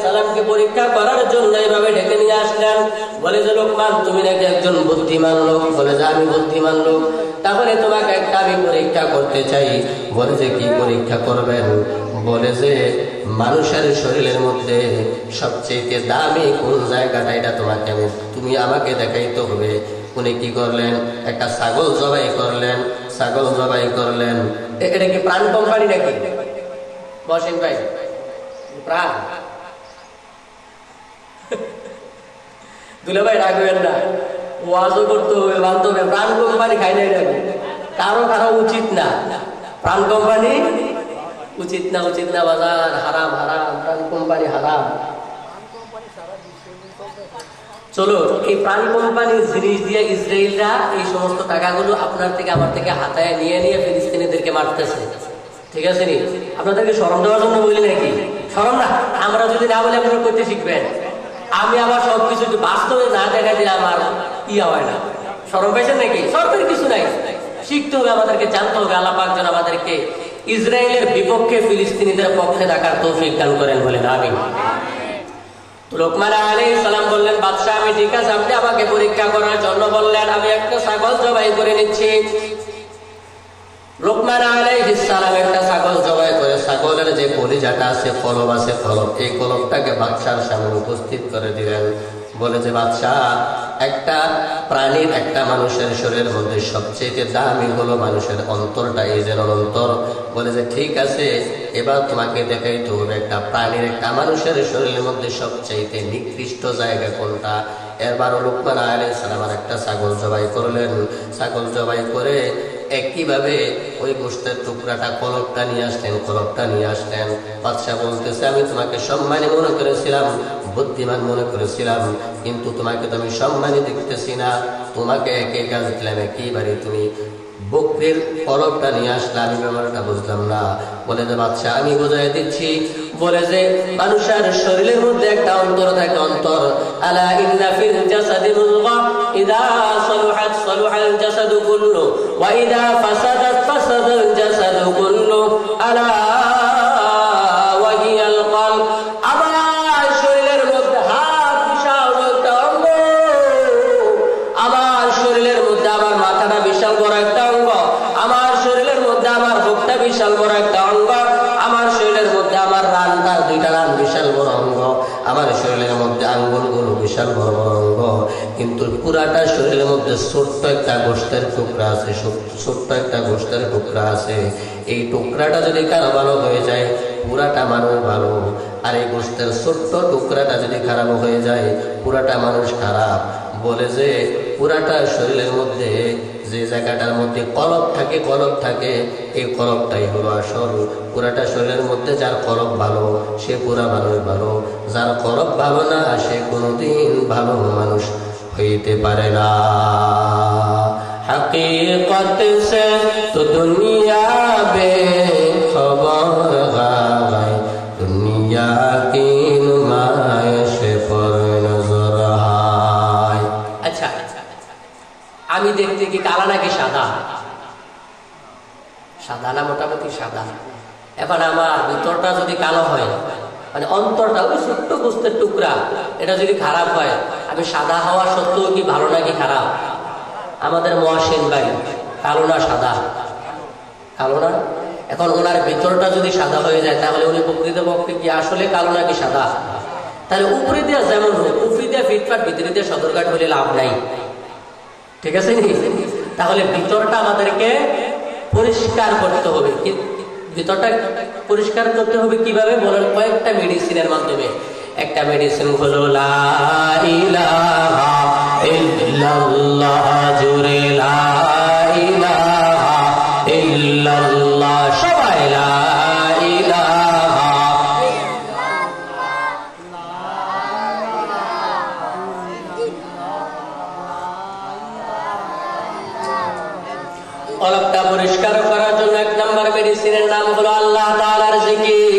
সালামকে পরীক্ষা করার জন্য এইভাবে ডেকে নিয়ে আসলেন। বলে যে লোকমান, তুমি নাকি একজন বুদ্ধিমান লোক। বলে যে আমি বুদ্ধিমান লোক, তাহলে তোমাকে একটা আমি পরীক্ষা করতে চাই। বলে যে কি পরীক্ষা করবেন? বলে যে মানুষের শরীরের মধ্যে সবচেয়ে দামি কোন জায়গাটা, এটা তুমি আমাকে দেখাইতে হবে। উনি কি করলেন? একটা ছাগল জবাই করলেন। ছাগল জবাই করলেন। এটা কি প্রাণ কোম্পানি নাকি? বসেন ভাই, প্রাণ দুলে ভাই রাখবেন না, ওয়াজও করতে হবে, মানতে হবে। প্রাণ কোম্পানি খাই নাই রাখবে, কারো কারো উচিত না। প্রাণ কোম্পানি উচিত না, উচিত না বাজার, হারাম হারাম, প্রাণ কোম্পানি হারাম। চলো, এই প্রাণ কোম্পানির জিনিস দিয়ে ইসরায়েলরা এই সমস্ত টাকাগুলো আপনার থেকে আমার থেকে হাতায় নিয়ে নিয়ে ফিলিস্তিনিদেরকে মারতেছে। ঠিক আছে নি? আপনাদেরকে শরম দেওয়ার জন্য বলি নাকি? শরম না? আমরা যদি না বলি আপনারা করতে শিখবেন। আমি আবার সবকিছু বাস্তবে না দেখা দিলে আমার হয় না। শরম পাইছেন নাকি? শরমের কিছু নাই, শিখতে হবে আমাদেরকে, জানতে হবে। আল্লাহ পাক যেন আমাদেরকে ইসরায়েলের বিপক্ষে ফিলিস্তিনিদের পক্ষে রাখার তৌফিক দান করেন, বলেন আমিন। লোকমান আলাইহিস সালাম বললেন, বাদশা আমি ঠিক আছে, আপনি আমাকে পরীক্ষা করার জন্য বললেন, আমি একটা ছাগল জবাই করে নিচ্ছি। লোকমান আলাইহিস সালাম একটা ছাগল জবাই করে ছাগলের যে কলিজাটা আছে, কলব আছে, কলব, এই কলবটাকে বাদশার সামনে উপস্থিত করে দিলেন। বলে যে বাদশা, একটা প্রাণীর, একটা মানুষের শরীরের মধ্যে সবচেয়ে দামি হলো মানুষের অন্তরটা, এই যেন অন্তর। বলে যে ঠিক আছে, এবার তোমাকে দেখাইতে হবে একটা প্রাণীর, একটা মানুষের শরীরের মধ্যে সবচেয়ে নিকৃষ্ট জায়গা কোনটা। এবার লোকমান আলাইহিস সালাম আর একটা ছাগল জবাই করলেন। ছাগল জবাই করে একইভাবে ওই গোশতের টুকরাটা, কলবটা নিয়ে আসলেন, কলবটা নিয়ে আসলেন। বাদশা বলতেছে, আমি তোমাকে সম্মানী মনে করেছিলাম, বুদ্ধিমান মনে করেছিলাম, কিন্তু তোমাকে তো আমি সম্মানী দেখতেছি না। তোমাকে একে কাজ দিলাম, একেবারে তুমি বকরির কলবটা নিয়ে আসলে, আমি ব্যাপারটা বুঝলাম না। বলে যে বাদশা, আমি বোঝাই দিচ্ছি। বলে যে মানুষের শরীরের মধ্যে একটা অন্তর থাকে, অন্তর। আলা ইন্না ফিল জাসাদি মুযগা ইযা সালুহাত সালুহাল জাসাদু কুল্লু ওয়া ইযা ফাসাদাত ফাসাদাল জাসাদু কুল্লু আলা ওয়া হিয়াল কলব। আমার শরীরের মধ্যে হাত বিশাল একটা অঙ্গ, আমার শরীরের মধ্যে আমার মাথাটা বিশাল বড় একটা অঙ্গ, আমার শরীরের মধ্যে আমার বুকটা বিশাল বড় একটা অঙ্গ, আমার শরীরের মধ্যে আমার রানটা, দুইটা রান বিশাল বড় অঙ্গ, আমার শরীরের মধ্যে আঙ্গুলগুলো বিশাল বড় বড় অঙ্গ, কিন্তু পুরাটা শরীরের মধ্যে ছোট্ট একটা গোশতের টুকরা আছে, ছোট্ট একটা গোশতের টুকরা আছে। এই টুকরাটা যদি কারো ভালো হয়ে যায়, পুরাটা মানুষ ভালো। আর এই গোশতের ছোট্ট টুকরাটা যদি খারাপ হয়ে যায়, পুরাটা মানুষ খারাপ। বলে যে পুরাটা শরীরের মধ্যে যে জায়গাটার মধ্যে কলব থাকে, কলব থাকে, এই কলবটাই হলো আসল। পুরাটা শরীরের মধ্যে যার কলব ভালো, সে পুরা মানুষ ভালো। যার কলব ভালো না, সে কোনোদিন ভালো মানুষ হইতে পারে না। হাকিকত সে তো দুনিয়া বেখবর গায়, দুনিয়া কি নুমাইশ পর নজর হায়। আচ্ছা, আমি দেখতে কি কালা নাকি সাদা? সাদা না, মোটামুটি সাদা। এখন আমার ভিতরটা যদি কালো হয়, মানে অন্তরটা, ওই ছোট্ট গোশতের টুকরা, এটা যদি খারাপ হয়, আমি সাদা হওয়া সত্ত্বেও কি ভালো নাকি খারাপ? আমাদের মহাসেন ভাই কালো না সাদা? কালো না। এখন ওনার ভিতরটা যদি সাদা হয়ে যায়, তাহলে উনি প্রকৃতপক্ষে কি আসলে কালো নাকি সাদা? তাহলে উপরে দিয়ে যেমন হোক, উপরে দিয়ে ফিটফাট, ভিতরে দিয়ে সদরঘাট হলে লাভ নাই। ঠিক আছে নি? তাহলে ভিতরটা আমাদেরকে পরিষ্কার করতে হবে। ভিতরটা পরিষ্কার করতে হবে কিভাবে বলেন? কয়েকটা মেডিসিনের মাধ্যমে। একটা মেডিসিন হলো লা ইলাহা ইল্লাল্লাহ, জোরে লা ইলাহা ইল্লাল্লাহ, সবাই লা ইলাহা। কলবটা পরিষ্কার করার জন্য এক নাম্বার মেডিসিনের নাম হলো আল্লাহ তাআলার জিকির।